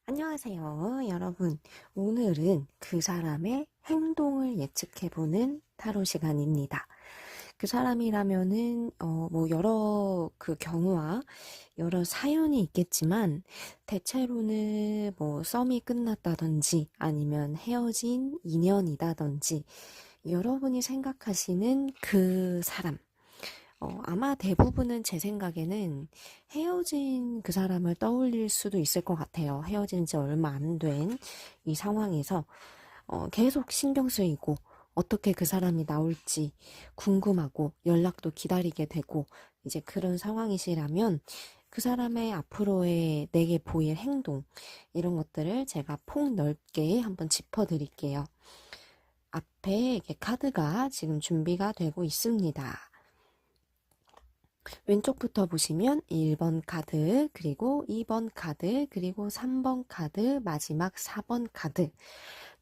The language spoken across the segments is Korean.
안녕하세요, 여러분. 오늘은 그 사람의 행동을 예측해보는 타로 시간입니다. 그 사람이라면은, 여러 그 경우와 여러 사연이 있겠지만, 대체로는 썸이 끝났다든지, 아니면 헤어진 인연이다든지, 여러분이 생각하시는 그 사람, 아마 대부분은 제 생각에는 헤어진 그 사람을 떠올릴 수도 있을 것 같아요. 헤어진 지 얼마 안 된 이 상황에서 계속 신경 쓰이고 어떻게 그 사람이 나올지 궁금하고 연락도 기다리게 되고 이제 그런 상황이시라면 그 사람의 앞으로의 내게 보일 행동 이런 것들을 제가 폭넓게 한번 짚어드릴게요. 앞에 이렇게 카드가 지금 준비가 되고 있습니다. 왼쪽부터 보시면 1번 카드, 그리고 2번 카드, 그리고 3번 카드, 마지막 4번 카드.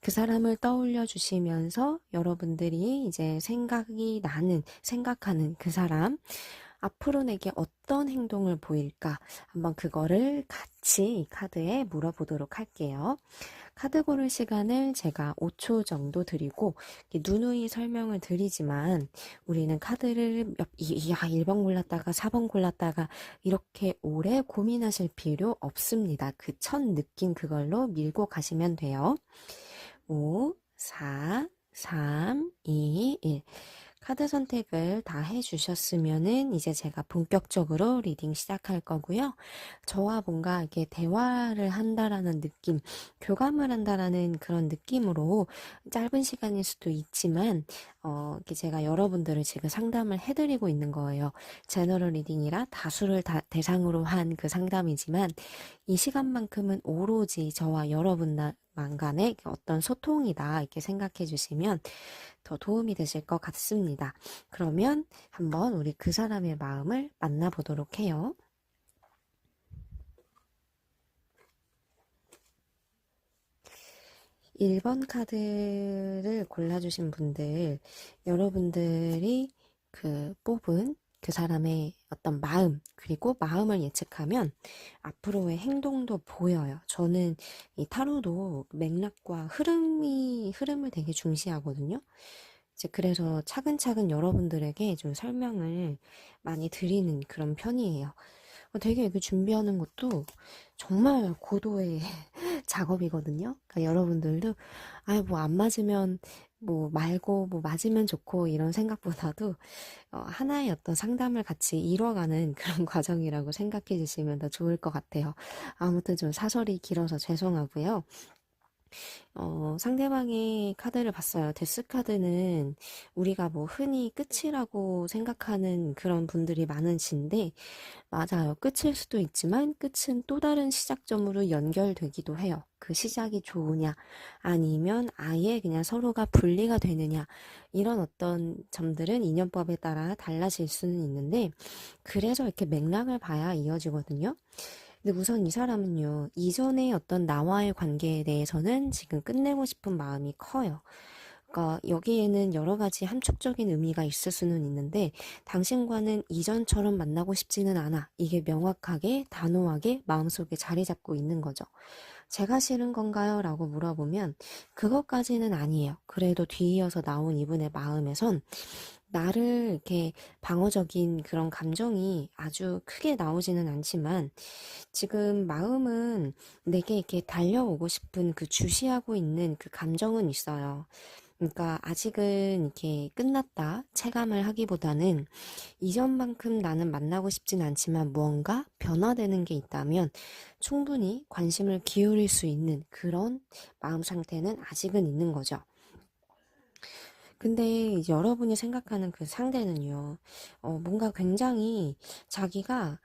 그 사람을 떠올려 주시면서 여러분들이 이제 생각하는 그 사람, 앞으로 내게 어떤 행동을 보일까? 한번 그거를 같이 이 카드에 물어보도록 할게요. 카드 고를 시간을 제가 5초 정도 드리고 누누이 설명을 드리지만 우리는 카드를 1번 골랐다가 4번 골랐다가 이렇게 오래 고민하실 필요 없습니다. 그 첫 느낌 그걸로 밀고 가시면 돼요. 5, 4, 3, 2, 1. 카드 선택을 다 해주셨으면은 이제 제가 본격적으로 리딩 시작할 거고요. 저와 뭔가 이렇게 대화를 한다라는 느낌, 교감을 한다라는 그런 느낌으로 짧은 시간일 수도 있지만, 이렇게 제가 여러분들을 지금 상담을 해드리고 있는 거예요. 제너럴 리딩이라 다수를 대상으로 한 그 상담이지만, 이 시간만큼은 오로지 저와 여러분만 간의 어떤 소통이다 이렇게 생각해 주시면 더 도움이 되실 것 같습니다. 그러면 한번 우리 그 사람의 마음을 만나보도록 해요. 1번 카드를 골라주신 분들, 여러분들이 그 뽑은 그 사람의 어떤 마음, 그리고 마음을 예측하면 앞으로의 행동도 보여요. 저는 이 타로도 맥락과 흐름을 되게 중시하거든요. 이제 그래서 차근차근 여러분들에게 좀 설명을 많이 드리는 그런 편이에요. 되게 이거 준비하는 것도 정말 고도의 작업이거든요. 그러니까 여러분들도 뭐 안 맞으면 뭐 말고 뭐 맞으면 좋고 이런 생각보다도 하나의 어떤 상담을 같이 이뤄가는 그런 과정이라고 생각해 주시면 더 좋을 것 같아요. 아무튼 좀 사설이 길어서 죄송하고요. 상대방의 카드를 봤어요. 데스 카드는 우리가 뭐 흔히 끝이라고 생각하는 그런 분들이 많으신데, 맞아요. 끝일 수도 있지만, 끝은 또 다른 시작점으로 연결되기도 해요. 그 시작이 좋으냐, 아니면 아예 그냥 서로가 분리가 되느냐, 이런 어떤 점들은 인연법에 따라 달라질 수는 있는데, 그래서 이렇게 맥락을 봐야 이어지거든요. 근데 우선 이 사람은요, 이전의 어떤 나와의 관계에 대해서는 지금 끝내고 싶은 마음이 커요. 그러니까 여기에는 여러 가지 함축적인 의미가 있을 수는 있는데, 당신과는 이전처럼 만나고 싶지는 않아. 이게 명확하게, 단호하게 마음속에 자리 잡고 있는 거죠. 제가 싫은 건가요? 라고 물어보면, 그것까지는 아니에요. 그래도 뒤이어서 나온 이분의 마음에선 나를 이렇게 방어적인 그런 감정이 아주 크게 나오지는 않지만 지금 마음은 내게 이렇게 달려오고 싶은 그 주시하고 있는 그 감정은 있어요. 그러니까 아직은 이렇게 끝났다 체감을 하기보다는 이전만큼 나는 만나고 싶진 않지만 무언가 변화되는 게 있다면 충분히 관심을 기울일 수 있는 그런 마음 상태는 아직은 있는 거죠. 근데 이제 여러분이 생각하는 그 상대는요, 뭔가 굉장히 자기가,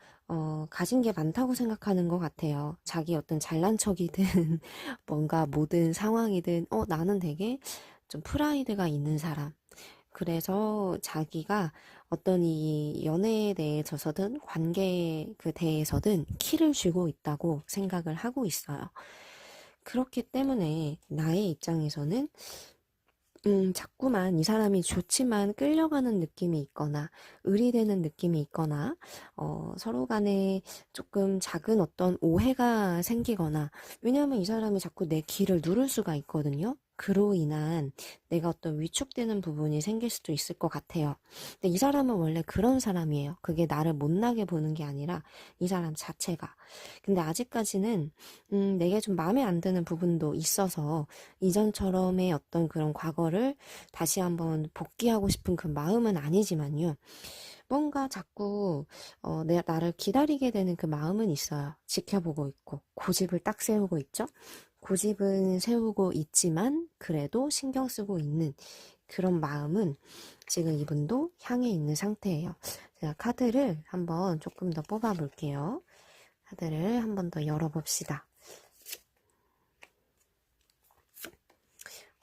가진 게 많다고 생각하는 것 같아요. 자기 어떤 잘난 척이든, 뭔가 모든 상황이든, 나는 되게 좀 프라이드가 있는 사람. 그래서 자기가 어떤 이 연애에 대해서든 관계에 그 대해서든 키를 쥐고 있다고 생각을 하고 있어요. 그렇기 때문에 나의 입장에서는 자꾸만 이 사람이 좋지만 끌려가는 느낌이 있거나, 의리되는 느낌이 있거나, 서로 간에 조금 작은 어떤 오해가 생기거나, 왜냐하면 이 사람이 자꾸 내 기를 누를 수가 있거든요. 그로 인한 내가 어떤 위축되는 부분이 생길 수도 있을 것 같아요. 근데 이 사람은 원래 그런 사람이에요. 그게 나를 못나게 보는 게 아니라 이 사람 자체가. 근데 아직까지는, 내게 좀 마음에 안 드는 부분도 있어서 이전처럼의 어떤 그런 과거를 다시 한번 복귀하고 싶은 그 마음은 아니지만요. 뭔가 자꾸 나를 기다리게 되는 그 마음은 있어요. 지켜보고 있고 고집을 딱 세우고 있죠. 고집은 세우고 있지만 그래도 신경 쓰고 있는 그런 마음은 지금 이분도 향해 있는 상태예요. 제가 카드를 한번 조금 더 뽑아 볼게요. 카드를 한번 더 열어봅시다.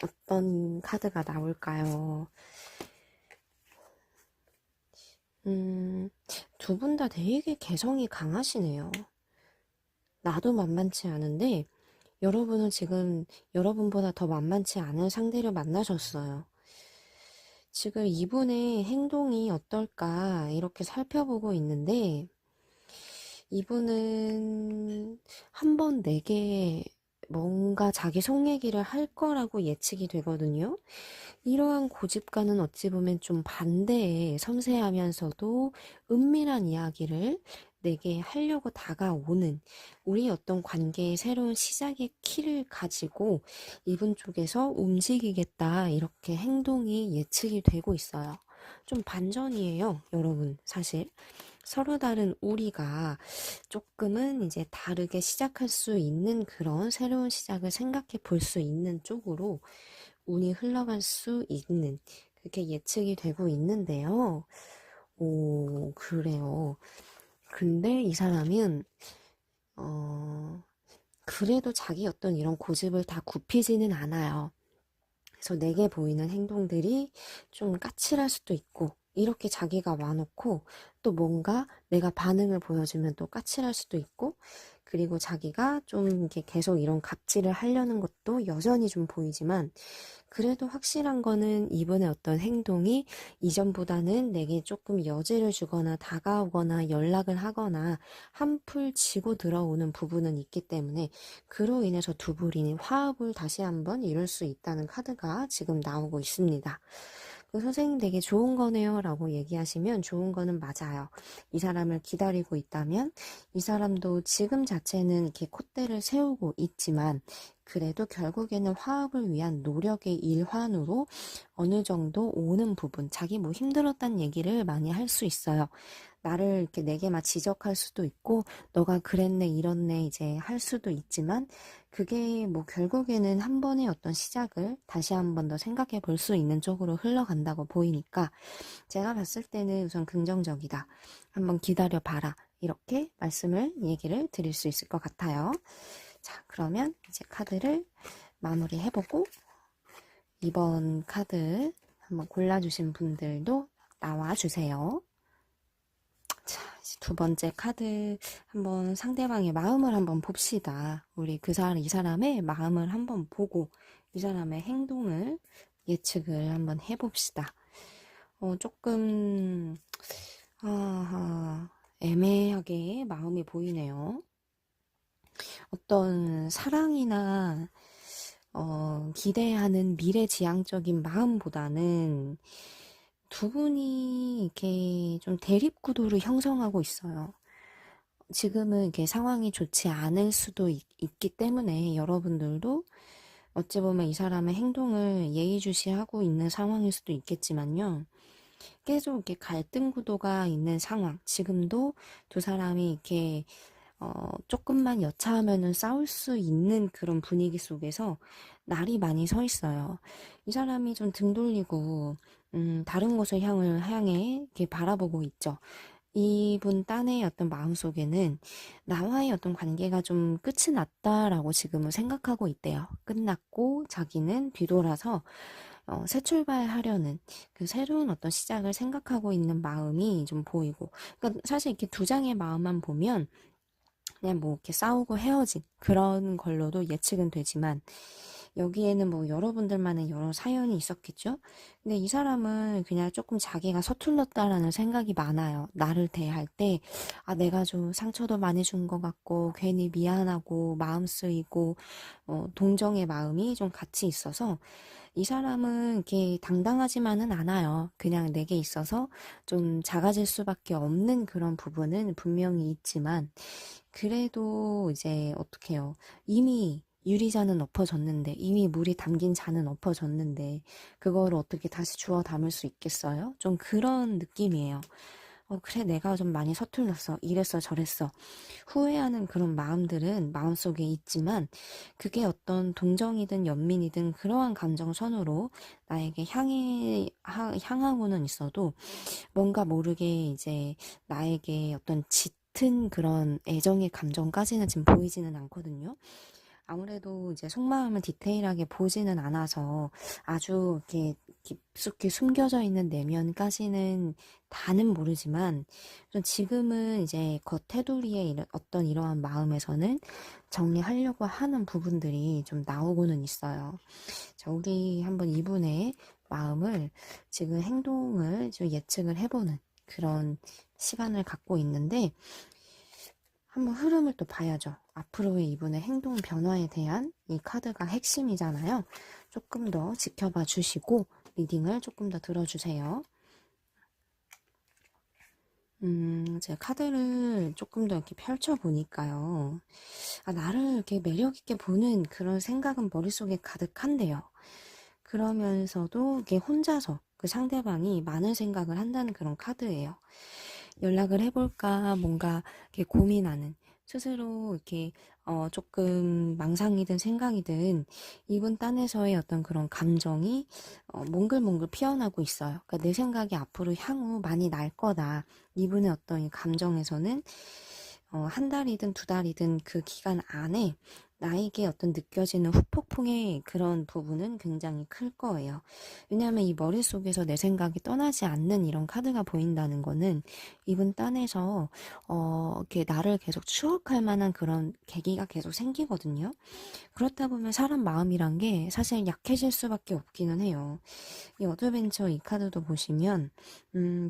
어떤 카드가 나올까요? 두 분 다 되게 개성이 강하시네요. 나도 만만치 않은데, 여러분은 지금 여러분보다 더 만만치 않은 상대를 만나셨어요. 지금 이분의 행동이 어떨까, 이렇게 살펴보고 있는데, 이분은 한번 내게 뭔가 자기 속 얘기를 할 거라고 예측이 되거든요. 이러한 고집과는 어찌 보면 좀 반대의 섬세하면서도 은밀한 이야기를 내게 하려고 다가오는 우리 어떤 관계의 새로운 시작의 키를 가지고 이분 쪽에서 움직이겠다 이렇게 행동이 예측이 되고 있어요. 좀 반전이에요, 여러분. 사실 서로 다른 우리가 조금은 이제 다르게 시작할 수 있는 그런 새로운 시작을 생각해 볼 수 있는 쪽으로 운이 흘러갈 수 있는 그렇게 예측이 되고 있는데요. 오, 그래요. 근데 이 사람은 그래도 자기 어떤 이런 고집을 다 굽히지는 않아요. 그래서 내게 보이는 행동들이 좀 까칠할 수도 있고 이렇게 자기가 와놓고 또 뭔가 내가 반응을 보여주면 또 까칠할 수도 있고 그리고 자기가 좀 이렇게 계속 이런 갑질을 하려는 것도 여전히 좀 보이지만 그래도 확실한 거는 이분의 어떤 행동이 이전보다는 내게 조금 여지를 주거나 다가오거나 연락을 하거나 한풀 치고 들어오는 부분은 있기 때문에 그로 인해서 두 분이 화합을 다시 한번 이룰 수 있다는 카드가 지금 나오고 있습니다. 그 선생님 되게 좋은 거네요 라고 얘기하시면 좋은 거는 맞아요. 이 사람을 기다리고 있다면 이 사람도 지금 자체는 이렇게 콧대를 세우고 있지만 그래도 결국에는 화합을 위한 노력의 일환으로 어느 정도 오는 부분, 자기 뭐 힘들었다는 얘기를 많이 할 수 있어요. 나를 이렇게 내게 막 지적할 수도 있고, 너가 그랬네, 이렇네, 이제 할 수도 있지만, 그게 뭐 결국에는 한 번의 어떤 시작을 다시 한 번 더 생각해 볼 수 있는 쪽으로 흘러간다고 보이니까, 제가 봤을 때는 우선 긍정적이다. 한번 기다려 봐라. 이렇게 얘기를 드릴 수 있을 것 같아요. 자, 그러면 이제 카드를 마무리해보고, 이번 카드 한번 골라주신 분들도 나와주세요. 자, 이제 두 번째 카드 한번 상대방의 마음을 한번 봅시다. 우리 이 사람의 마음을 한번 보고 이 사람의 행동을 예측을 한번 해봅시다. 조금 애매하게 마음이 보이네요. 어떤 사랑이나 기대하는 미래지향적인 마음보다는 두 분이 이렇게 좀 대립구도를 형성하고 있어요. 지금은 이렇게 상황이 좋지 않을 수도 있기 때문에 여러분들도 어찌 보면 이 사람의 행동을 예의주시하고 있는 상황일 수도 있겠지만요. 계속 이렇게 갈등 구도가 있는 상황. 지금도 두 사람이 이렇게 조금만 여차하면은 싸울 수 있는 그런 분위기 속에서 날이 많이 서 있어요. 이 사람이 좀 등 돌리고, 다른 곳을 향해 이렇게 바라보고 있죠. 이분 딴의 어떤 마음속에는 나와의 어떤 관계가 좀 끝이 났다라고 지금은 생각하고 있대요. 끝났고 자기는 뒤돌아서 새 출발하려는 그 새로운 어떤 시작을 생각하고 있는 마음이 좀 보이고 그러니까 사실 이렇게 두 장의 마음만 보면 그냥 뭐 이렇게 싸우고 헤어진 그런 걸로도 예측은 되지만 여기에는 뭐 여러분들만의 여러 사연이 있었겠죠? 근데 이 사람은 그냥 조금 자기가 서툴렀다라는 생각이 많아요. 나를 대할 때, 아, 내가 좀 상처도 많이 준 것 같고, 괜히 미안하고, 마음 쓰이고, 동정의 마음이 좀 같이 있어서, 이 사람은 이렇게 당당하지만은 않아요. 그냥 내게 있어서 좀 작아질 수밖에 없는 그런 부분은 분명히 있지만, 그래도 이제 어떡해요. 이미 유리잔은 엎어졌는데, 이미 물이 담긴 잔은 엎어졌는데, 그거를 어떻게 다시 주워 담을 수 있겠어요? 좀 그런 느낌이에요. 그래, 내가 좀 많이 서툴렀어. 이랬어, 저랬어. 후회하는 그런 마음들은 마음속에 있지만, 그게 어떤 동정이든 연민이든 그러한 감정선으로 나에게 향하고는 있어도, 뭔가 모르게 이제 나에게 어떤 짙은 그런 애정의 감정까지는 지금 보이지는 않거든요. 아무래도 이제 속마음을 디테일하게 보지는 않아서 아주 이렇게 깊숙이 숨겨져 있는 내면까지는 다는 모르지만 좀 지금은 이제 겉테두리에 어떤 이러한 마음에서는 정리하려고 하는 부분들이 좀 나오고는 있어요. 자, 우리 한번 이분의 마음을 지금 행동을 좀 예측을 해보는 그런 시간을 갖고 있는데 한번 흐름을 또 봐야죠. 앞으로의 이분의 행동 변화에 대한 이 카드가 핵심이잖아요. 조금 더 지켜봐 주시고 리딩을 조금 더 들어주세요. 제가 카드를 조금 더 이렇게 펼쳐보니까요. 아, 나를 이렇게 매력있게 보는 그런 생각은 머릿속에 가득한데요. 그러면서도 이게 혼자서 그 상대방이 많은 생각을 한다는 그런 카드예요. 연락을 해볼까 뭔가 이렇게 고민하는 스스로 이렇게 조금 망상이든 생각이든 이분 딴에서의 어떤 그런 감정이 몽글몽글 피어나고 있어요. 그러니까 내 생각이 앞으로 향후 많이 날 거다. 이분의 어떤 이 감정에서는 한 달이든 두 달이든 그 기간 안에 나에게 어떤 느껴지는 후폭풍의 그런 부분은 굉장히 클 거예요. 왜냐하면 이 머릿속에서 내 생각이 떠나지 않는 이런 카드가 보인다는 거는 이분 딴에서 이렇게 나를 계속 추억할 만한 그런 계기가 계속 생기거든요. 그렇다 보면 사람 마음이란 게 사실 약해질 수밖에 없기는 해요. 이 어드벤처 이 카드도 보시면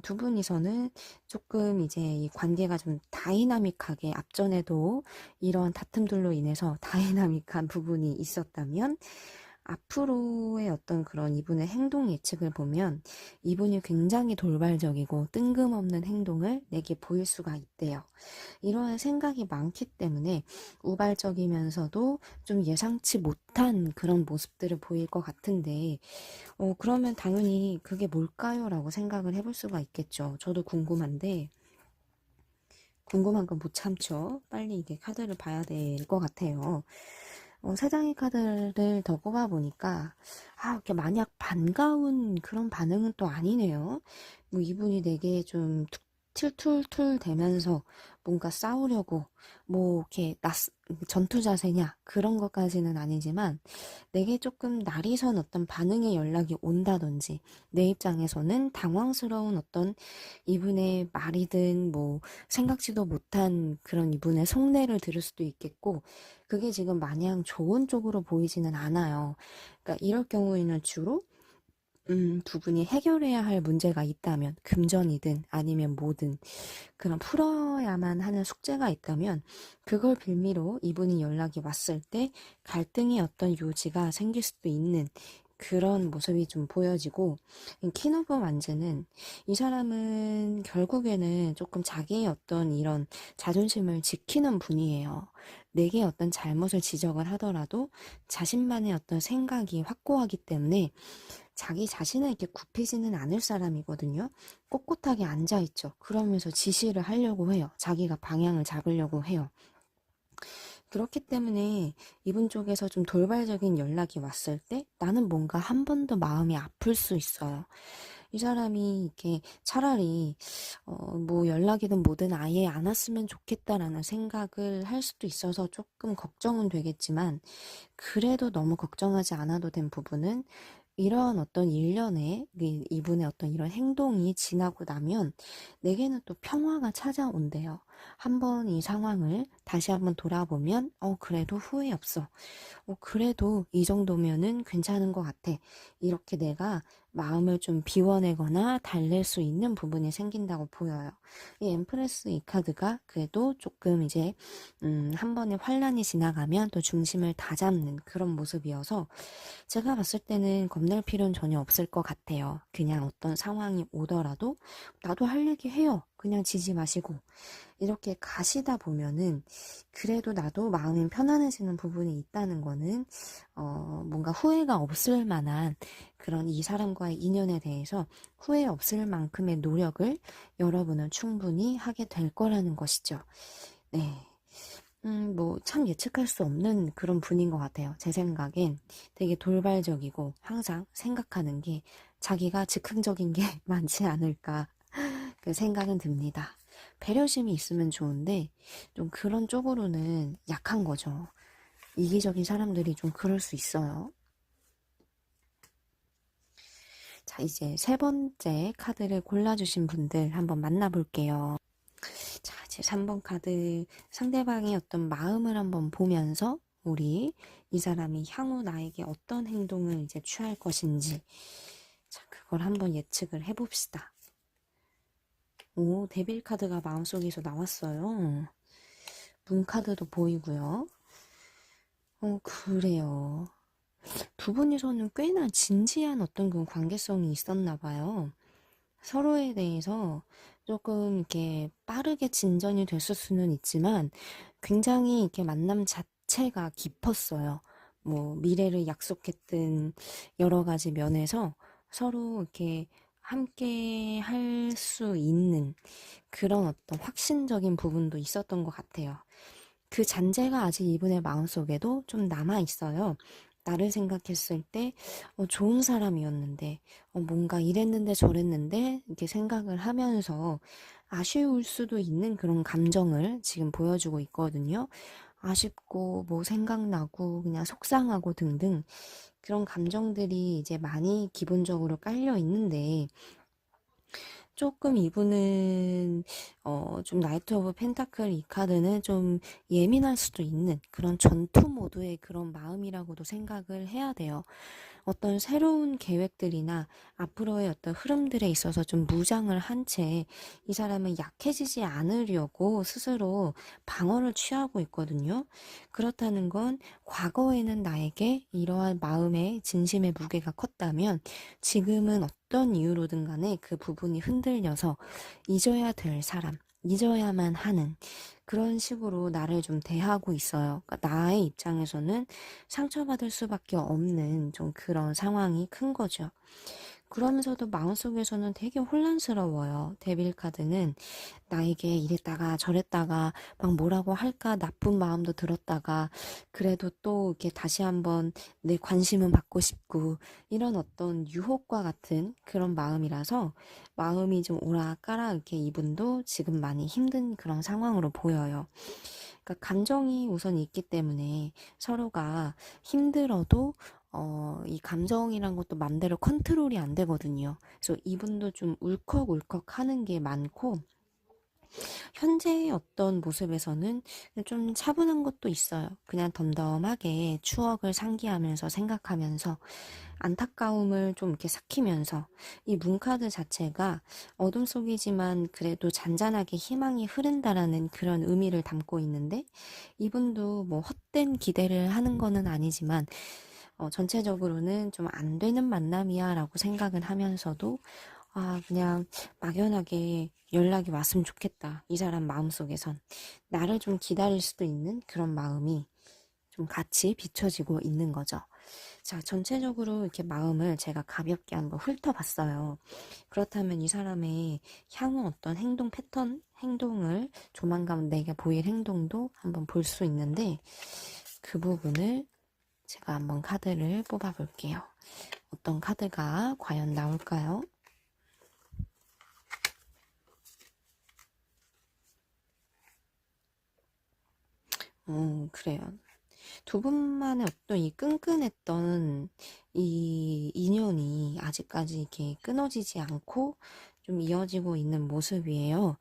두 분이서는 조금 이제 이 관계가 좀 다이나믹하게 앞전에도 이런 다툼들로 인해서 다이나믹한 부분이 있었다면 앞으로의 어떤 그런 이분의 행동 예측을 보면 이분이 굉장히 돌발적이고 뜬금없는 행동을 내게 보일 수가 있대요. 이러한 생각이 많기 때문에 우발적이면서도 좀 예상치 못한 그런 모습들을 보일 것 같은데 그러면 당연히 그게 뭘까요? 라고 생각을 해볼 수가 있겠죠. 저도 궁금한데 궁금한 건 못 참죠. 빨리 이게 카드를 봐야 될 것 같아요. 세 장의 카드를 더 꼽아보니까, 이렇게 만약 반가운 그런 반응은 또 아니네요. 뭐 이분이 내게 좀 툴툴툴 대면서 뭔가 싸우려고, 뭐 이렇게 전투 자세냐, 그런 것까지는 아니지만, 내게 조금 날이 선 어떤 반응의 연락이 온다든지, 내 입장에서는 당황스러운 어떤 이분의 말이든 뭐 생각지도 못한 그런 이분의 속내를 들을 수도 있겠고 그게 지금 마냥 좋은 쪽으로 보이지는 않아요. 그러니까 이럴 경우에는 주로 두 분이 해결해야 할 문제가 있다면 금전이든 아니면 뭐든 그런 풀어야만 하는 숙제가 있다면 그걸 빌미로 이분이 연락이 왔을 때 갈등의 어떤 요지가 생길 수도 있는 그런 모습이 좀 보여지고 퀸 오브 완즈는 이 사람은 결국에는 조금 자기의 어떤 이런 자존심을 지키는 분이에요. 내게 어떤 잘못을 지적을 하더라도 자신만의 어떤 생각이 확고하기 때문에 자기 자신을 이렇게 굽히지는 않을 사람이거든요. 꼿꼿하게 앉아있죠. 그러면서 지시를 하려고 해요. 자기가 방향을 잡으려고 해요. 그렇기 때문에 이분 쪽에서 좀 돌발적인 연락이 왔을 때 나는 뭔가 한 번 더 마음이 아플 수 있어요. 이 사람이 이렇게 차라리 뭐 연락이든 뭐든 아예 안 왔으면 좋겠다라는 생각을 할 수도 있어서 조금 걱정은 되겠지만 그래도 너무 걱정하지 않아도 된 부분은 이런 어떤 일련의 이분의 어떤 이런 행동이 지나고 나면 내게는 또 평화가 찾아온대요. 한번 이 상황을 다시 한번 돌아보면, 그래도 후회 없어. 그래도 이 정도면은 괜찮은 것 같아. 이렇게 내가 마음을 좀 비워내거나 달랠 수 있는 부분이 생긴다고 보여요. 이 엠프레스 이 카드가 그래도 조금 이제 한 번에 환란이 지나가면 또 중심을 다잡는 그런 모습이어서 제가 봤을 때는 겁낼 필요는 전혀 없을 것 같아요. 그냥 어떤 상황이 오더라도 나도 할 얘기 해요. 그냥 지지 마시고 이렇게 가시다 보면은 그래도 나도 마음이 편안해지는 부분이 있다는 거는 뭔가 후회가 없을 만한 그런 이 사람과의 인연에 대해서 후회 없을 만큼의 노력을 여러분은 충분히 하게 될 거라는 것이죠. 네. 뭐, 참 예측할 수 없는 그런 분인 것 같아요. 제 생각엔 되게 돌발적이고 항상 생각하는 게 자기가 즉흥적인 게 많지 않을까 그 생각은 듭니다. 배려심이 있으면 좋은데 좀 그런 쪽으로는 약한 거죠. 이기적인 사람들이 좀 그럴 수 있어요. 자, 이제 세 번째 카드를 골라주신 분들 한번 만나볼게요. 자, 이제 3번 카드 상대방의 어떤 마음을 한번 보면서 우리 이 사람이 향후 나에게 어떤 행동을 이제 취할 것인지 자, 그걸 한번 예측을 해봅시다. 오, 데빌 카드가 마음속에서 나왔어요. 문 카드도 보이고요. 그래요. 두 분이서는 꽤나 진지한 어떤 그 관계성이 있었나 봐요. 서로에 대해서 조금 이렇게 빠르게 진전이 됐을 수는 있지만 굉장히 이렇게 만남 자체가 깊었어요. 뭐 미래를 약속했던 여러 가지 면에서 서로 이렇게 함께 할 수 있는 그런 어떤 확신적인 부분도 있었던 것 같아요. 그 잔재가 아직 이분의 마음속에도 좀 남아 있어요. 나를 생각했을 때 좋은 사람이었는데 뭔가 이랬는데 저랬는데 이렇게 생각을 하면서 아쉬울 수도 있는 그런 감정을 지금 보여주고 있거든요. 아쉽고 뭐 생각나고 그냥 속상하고 등등 그런 감정들이 이제 많이 기본적으로 깔려 있는데 조금 이분은 좀 나이트 오브 펜타클 이 카드는 좀 예민할 수도 있는 그런 전투 모드의 그런 마음이라고도 생각을 해야 돼요. 어떤 새로운 계획들이나 앞으로의 어떤 흐름들에 있어서 좀 무장을 한 채 이 사람은 약해지지 않으려고 스스로 방어를 취하고 있거든요. 그렇다는 건 과거에는 나에게 이러한 마음의 진심의 무게가 컸다면 지금은 어떤 이유로든 간에 그 부분이 흔들려서 잊어야 될 사람, 잊어야만 하는 그런 식으로 나를 좀 대하고 있어요. 그러니까 나의 입장에서는 상처받을 수밖에 없는 좀 그런 상황이 큰 거죠. 그러면서도 마음속에서는 되게 혼란스러워요. 데빌 카드는 나에게 이랬다가 저랬다가 막 뭐라고 할까 나쁜 마음도 들었다가 그래도 또 이렇게 다시 한번 내 관심은 받고 싶고 이런 어떤 유혹과 같은 그런 마음이라서 마음이 좀 오락가락 이렇게 이분도 지금 많이 힘든 그런 상황으로 보여요. 그러니까 감정이 우선 있기 때문에 서로가 힘들어도 이 감정이란 것도 맘대로 컨트롤이 안 되거든요. 그래서 이분도 좀 울컥울컥 하는 게 많고 현재의 어떤 모습에서는 좀 차분한 것도 있어요. 그냥 덤덤하게 추억을 상기하면서 생각하면서 안타까움을 좀 이렇게 삭히면서 이 문카드 자체가 어둠 속이지만 그래도 잔잔하게 희망이 흐른다라는 그런 의미를 담고 있는데 이분도 뭐 헛된 기대를 하는 거는 아니지만 전체적으로는 좀 안 되는 만남이야 라고 생각을 하면서도 그냥 막연하게 연락이 왔으면 좋겠다. 이 사람 마음속에선. 나를 좀 기다릴 수도 있는 그런 마음이 좀 같이 비춰지고 있는 거죠. 자, 전체적으로 이렇게 마음을 제가 가볍게 한번 훑어봤어요. 그렇다면 이 사람의 향후 어떤 행동 패턴, 행동을 조만간 내게 보일 행동도 한번 볼 수 있는데 그 부분을 제가 한번 카드를 뽑아볼게요. 어떤 카드가 과연 나올까요? 그래요. 두 분만의 어떤 이 끈끈했던 이 인연이 아직까지 이렇게 끊어지지 않고 좀 이어지고 있는 모습이에요.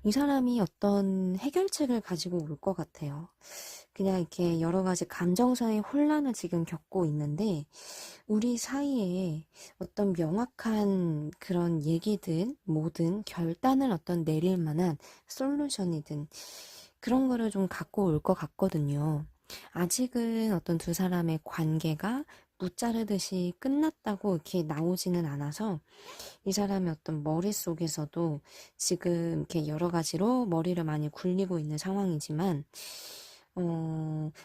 이 사람이 어떤 해결책을 가지고 올 것 같아요. 그냥 이렇게 여러 가지 감정사의 혼란을 지금 겪고 있는데, 우리 사이에 어떤 명확한 그런 얘기든 뭐든 결단을 어떤 내릴 만한 솔루션이든 그런 거를 좀 갖고 올 것 같거든요. 아직은 어떤 두 사람의 관계가 무자르듯이 끝났다고 이렇게 나오지는 않아서 이 사람의 어떤 머릿속에서도 지금 이렇게 여러 가지로 머리를 많이 굴리고 있는 상황이지만,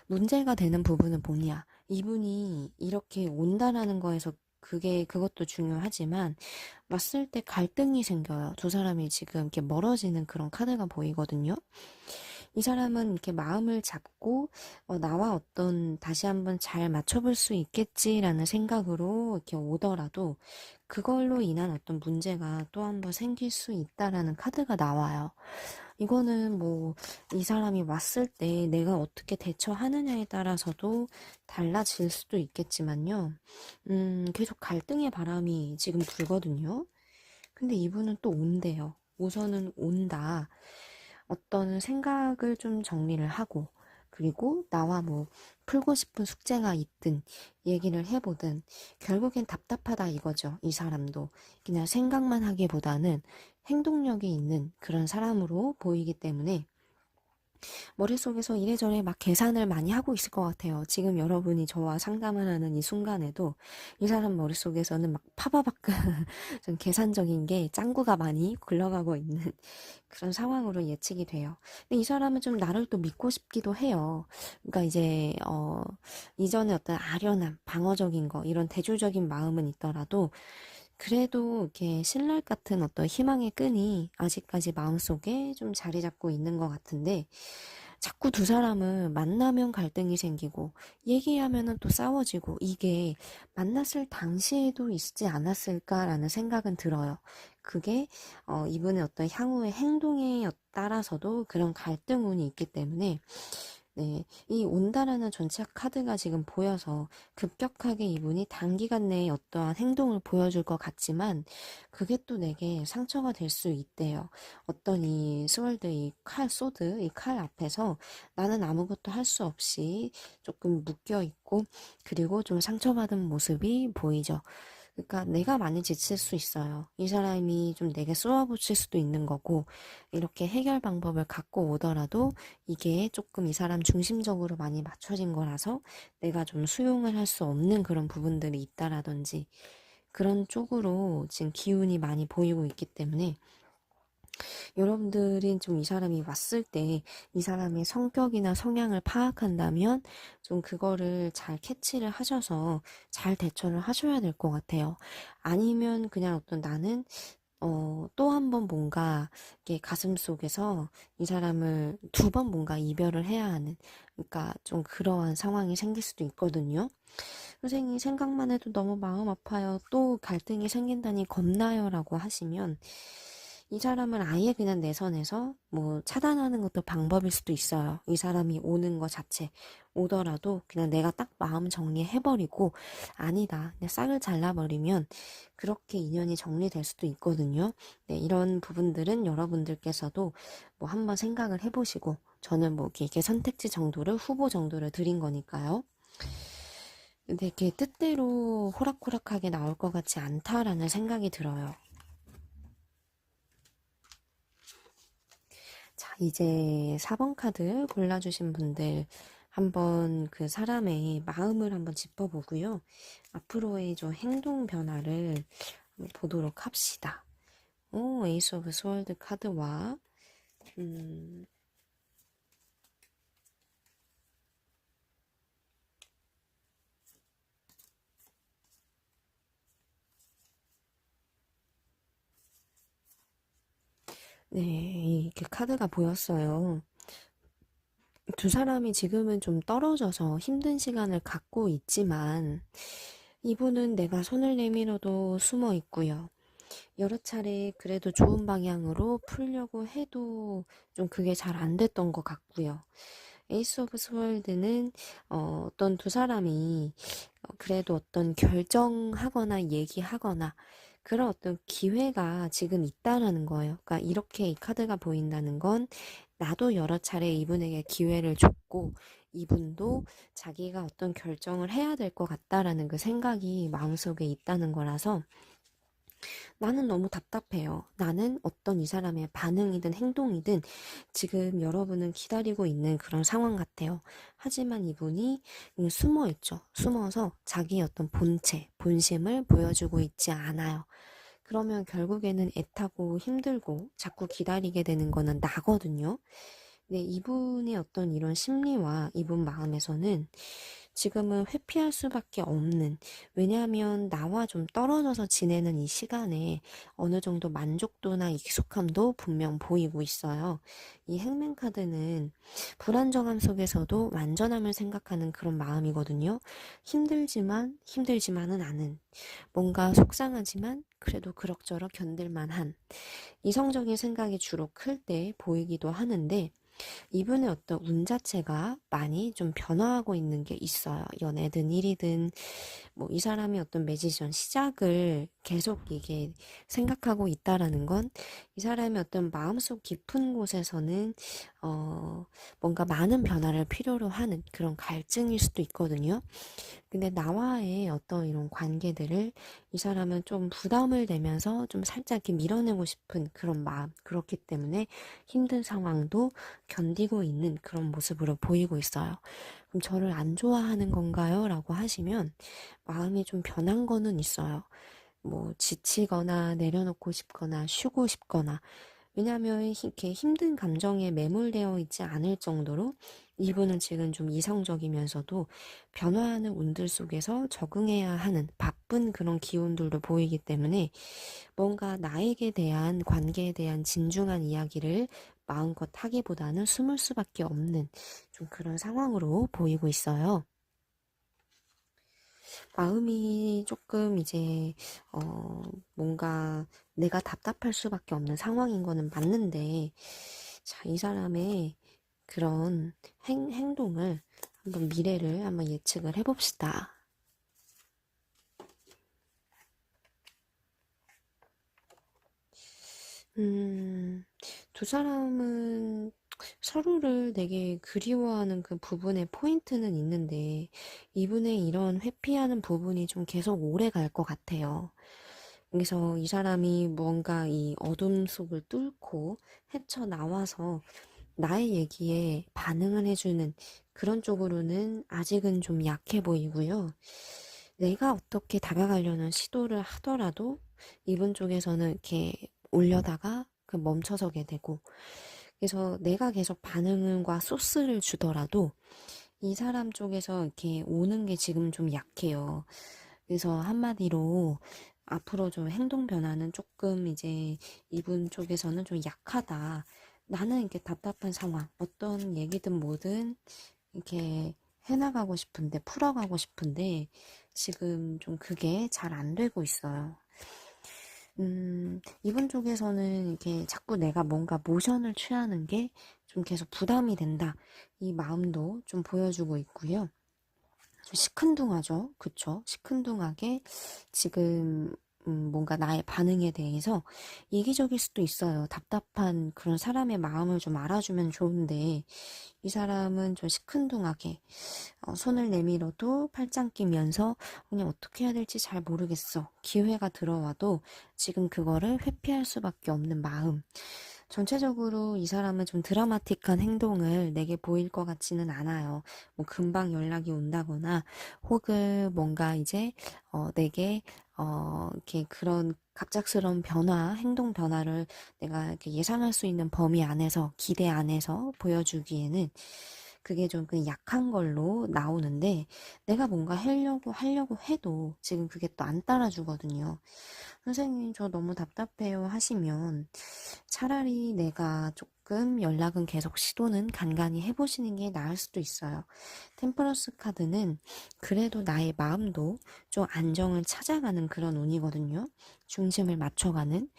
문제가 되는 부분은 뭐냐? 이분이 이렇게 온다라는 거에서 그것도 중요하지만, 왔을 때 갈등이 생겨요. 두 사람이 지금 이렇게 멀어지는 그런 카드가 보이거든요. 이 사람은 이렇게 마음을 잡고 나와 어떤 다시 한번 잘 맞춰볼 수 있겠지라는 생각으로 이렇게 오더라도 그걸로 인한 어떤 문제가 또 한번 생길 수 있다라는 카드가 나와요. 이거는 뭐 이 사람이 왔을 때 내가 어떻게 대처하느냐에 따라서도 달라질 수도 있겠지만요. 계속 갈등의 바람이 지금 불거든요. 근데 이분은 또 온대요. 우선은 온다. 어떤 생각을 좀 정리를 하고, 그리고 나와 뭐 풀고 싶은 숙제가 있든 얘기를 해보든 결국엔 답답하다 이거죠. 이 사람도 그냥 생각만 하기보다는 행동력이 있는 그런 사람으로 보이기 때문에 머릿속에서 이래저래 막 계산을 많이 하고 있을 것 같아요. 지금 여러분이 저와 상담을 하는 이 순간에도 이 사람 머릿속에서는 막 파바바크 좀 계산적인 게 짱구가 많이 굴러가고 있는 그런 상황으로 예측이 돼요. 근데 이 사람은 좀 나를 또 믿고 싶기도 해요. 그러니까 이제 이전에 어떤 아련함, 방어적인 거 이런 대조적인 마음은 있더라도 그래도 이렇게 신랄 같은 어떤 희망의 끈이 아직까지 마음속에 좀 자리 잡고 있는 것 같은데 자꾸 두 사람은 만나면 갈등이 생기고 얘기하면은 또 싸워지고 이게 만났을 당시에도 있지 않았을까라는 생각은 들어요. 그게 이분의 어떤 향후의 행동에 따라서도 그런 갈등운이 있기 때문에 네, 이 온다라는 전체 카드가 지금 보여서 급격하게 이분이 단기간 내에 어떠한 행동을 보여줄 것 같지만 그게 또 내게 상처가 될 수 있대요. 어떤 이 스월드, 이 칼, 소드, 이 칼 앞에서 나는 아무것도 할 수 없이 조금 묶여 있고 그리고 좀 상처받은 모습이 보이죠. 그러니까 내가 많이 지칠 수 있어요. 이 사람이 좀 내게 쏘아붙일 수도 있는 거고 이렇게 해결 방법을 갖고 오더라도 이게 조금 이 사람 중심적으로 많이 맞춰진 거라서 내가 좀 수용을 할 수 없는 그런 부분들이 있다라든지 그런 쪽으로 지금 기운이 많이 보이고 있기 때문에 여러분들이 좀 이 사람이 왔을 때 이 사람의 성격이나 성향을 파악한다면 좀 그거를 잘 캐치를 하셔서 잘 대처를 하셔야 될 것 같아요. 아니면 그냥 어떤 나는 또 한 번 뭔가 이렇게 가슴 속에서 이 사람을 두 번 뭔가 이별을 해야 하는 그러니까 좀 그러한 상황이 생길 수도 있거든요. 선생님 생각만 해도 너무 마음 아파요. 또 갈등이 생긴다니 겁나요. 라고 하시면 이 사람을 아예 그냥 내선에서 뭐 차단하는 것도 방법일 수도 있어요. 이 사람이 오는 것 자체 오더라도 그냥 내가 딱 마음 정리해버리고 아니다 그냥 싹을 잘라버리면 그렇게 인연이 정리될 수도 있거든요. 네, 이런 부분들은 여러분들께서도 뭐 한번 생각을 해보시고 저는 뭐 이렇게 선택지 정도를 후보 정도를 드린 거니까요. 근데 이렇게 뜻대로 호락호락하게 나올 것 같지 않다라는 생각이 들어요. 자, 이제 4번 카드 골라주신 분들 한번 그 사람의 마음을 한번 짚어보고요. 앞으로의 좀 행동 변화를 한번 보도록 합시다. 에이스 오브 스월드 카드와 음, 네, 이렇게 카드가 보였어요. 두 사람이 지금은 좀 떨어져서 힘든 시간을 갖고 있지만 이분은 내가 손을 내밀어도 숨어 있고요. 여러 차례 그래도 좋은 방향으로 풀려고 해도 좀 그게 잘 안 됐던 것 같고요. 에이스 오브 스월드는 어떤 두 사람이 그래도 어떤 결정하거나 얘기하거나 그런 어떤 기회가 지금 있다라는 거예요. 그러니까 이렇게 이 카드가 보인다는 건 나도 여러 차례 이분에게 기회를 줬고 이분도 자기가 어떤 결정을 해야 될 것 같다라는 그 생각이 마음속에 있다는 거라서 나는 너무 답답해요. 나는 어떤 이 사람의 반응이든 행동이든 지금 여러분은 기다리고 있는 그런 상황 같아요. 하지만 이분이 숨어 있죠. 숨어서 자기의 어떤 본체, 본심을 보여주고 있지 않아요. 그러면 결국에는 애타고 힘들고 자꾸 기다리게 되는 거는 나거든요. 근데 이분의 어떤 이런 심리와 이분 마음에서는 지금은 회피할 수밖에 없는, 왜냐하면 나와 좀 떨어져서 지내는 이 시간에 어느 정도 만족도나 익숙함도 분명 보이고 있어요. 이 행맨카드는 불안정함 속에서도 완전함을 생각하는 그런 마음이거든요. 힘들지만은 않은, 뭔가 속상하지만 그래도 그럭저럭 견딜만한 이성적인 생각이 주로 클 때 보이기도 하는데 이분의 어떤 운 자체가 많이 좀 변화하고 있는 게 있어요. 연애든 일이든 뭐 이 사람이 어떤 매지션 시작을 계속 이게 생각하고 있다라는 건 이 사람의 어떤 마음속 깊은 곳에서는 뭔가 많은 변화를 필요로 하는 그런 갈증일 수도 있거든요. 근데 나와의 어떤 이런 관계들을 이 사람은 좀 부담을 내면서 좀 살짝 이렇게 밀어내고 싶은 그런 마음, 그렇기 때문에 힘든 상황도 견디고 있는 그런 모습으로 보이고 있어요. 그럼 저를 안 좋아하는 건가요? 라고 하시면 마음이 좀 변한 거는 있어요. 뭐 지치거나 내려놓고 싶거나 쉬고 싶거나, 왜냐하면 이렇게 힘든 감정에 매몰되어 있지 않을 정도로 이분은 지금 좀 이성적이면서도 변화하는 운들 속에서 적응해야 하는 바쁜 그런 기운들도 보이기 때문에 뭔가 나에게 대한 관계에 대한 진중한 이야기를 마음껏 하기보다는 숨을 수밖에 없는 좀 그런 상황으로 보이고 있어요. 마음이 조금 이제 뭔가 내가 답답할 수밖에 없는 상황인 거는 맞는데, 자, 이 사람의 그런 행동을 한번 미래를 한번 예측을 해봅시다. 음, 두 사람은 서로를 되게 그리워하는 그 부분에 포인트는 있는데, 이분의 이런 회피하는 부분이 좀 계속 오래 갈 것 같아요. 그래서 이 사람이 뭔가 이 어둠 속을 뚫고 헤쳐나와서 나의 얘기에 반응을 해주는 그런 쪽으로는 아직은 좀 약해 보이고요. 내가 어떻게 다가가려는 시도를 하더라도 이분 쪽에서는 이렇게 올려다가 그 멈춰서게 되고, 그래서 내가 계속 반응과 소스를 주더라도 이 사람 쪽에서 이렇게 오는 게 지금 좀 약해요. 그래서 한마디로 앞으로 좀 행동 변화는 조금 이제 이분 쪽에서는 좀 약하다. 나는 이렇게 답답한 상황, 어떤 얘기든 뭐든 이렇게 해나가고 싶은데, 풀어가고 싶은데, 지금 좀 그게 잘 안 되고 있어요. 이분 쪽에서는 이렇게 자꾸 내가 뭔가 모션을 취하는 게 좀 계속 부담이 된다. 이 마음도 좀 보여주고 있고요. 좀 시큰둥하죠. 그쵸? 시큰둥하게 지금 뭔가 나의 반응에 대해서 이기적일 수도 있어요. 답답한 그런 사람의 마음을 좀 알아주면 좋은데 이 사람은 좀 시큰둥하게 손을 내밀어도 팔짱 끼면서 그냥 어떻게 해야 될지 잘 모르겠어. 기회가 들어와도 지금 그거를 회피할 수밖에 없는 마음. 전체적으로 이 사람은 좀 드라마틱한 행동을 내게 보일 것 같지는 않아요. 뭐 금방 연락이 온다거나 혹은 뭔가 이제 내게 이렇게 그런 갑작스러운 변화, 행동 변화를 내가 이렇게 예상할 수 있는 범위 안에서, 기대 안에서 보여주기에는 그게 좀 그냥 약한 걸로 나오는데, 내가 뭔가 하려고 해도 지금 그게 또 안 따라주거든요. 선생님, 저 너무 답답해요 하시면 차라리 내가 조금 연락은 계속 시도는 간간히 해보시는 게 나을 수도 있어요. 템퍼런스 카드는 그래도 나의 마음도 좀 안정을 찾아가는 그런 운이거든요. 중심을 맞춰가는.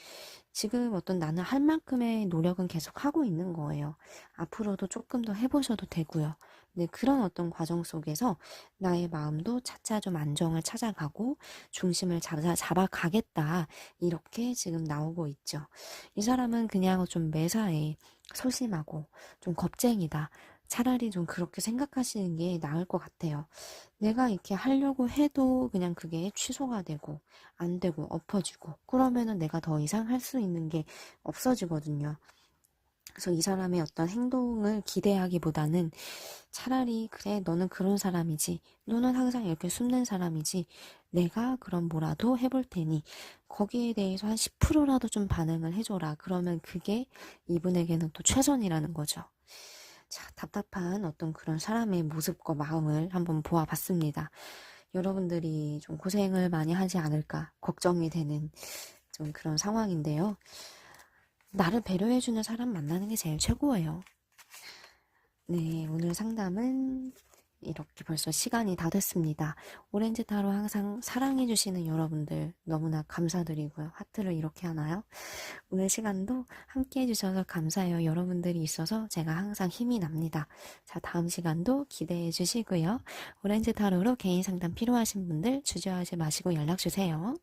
지금 어떤 나는 할 만큼의 노력은 계속 하고 있는 거예요. 앞으로도 조금 더 해보셔도 되고요. 네, 그런 어떤 과정 속에서 나의 마음도 차차 좀 안정을 찾아가고 중심을 잡아가겠다. 이렇게 지금 나오고 있죠. 이 사람은 그냥 좀 매사에 소심하고 좀 겁쟁이다. 차라리 좀 그렇게 생각하시는 게 나을 것 같아요. 내가 이렇게 하려고 해도 그냥 그게 취소가 되고 안 되고 엎어지고 그러면은 내가 더 이상 할 수 있는 게 없어지거든요. 그래서 이 사람의 어떤 행동을 기대하기보다는 차라리 그래 너는 그런 사람이지 너는 항상 이렇게 숨는 사람이지 내가 그럼 뭐라도 해볼 테니 거기에 대해서 한 10%라도 좀 반응을 해줘라. 그러면 그게 이분에게는 또 최선이라는 거죠. 자, 답답한 어떤 그런 사람의 모습과 마음을 한번 보아봤습니다. 여러분들이 좀 고생을 많이 하지 않을까 걱정이 되는 좀 그런 상황인데요. 나를 배려해주는 사람 만나는 게 제일 최고예요. 네, 오늘 상담은 이렇게 벌써 시간이 다 됐습니다. 오렌지 타로 항상 사랑해주시는 여러분들 너무나 감사드리고요. 하트를 이렇게 하나요? 오늘 시간도 함께 해주셔서 감사해요. 여러분들이 있어서 제가 항상 힘이 납니다. 자, 다음 시간도 기대해 주시고요. 오렌지 타로로 개인 상담 필요하신 분들 주저하지 마시고 연락 주세요.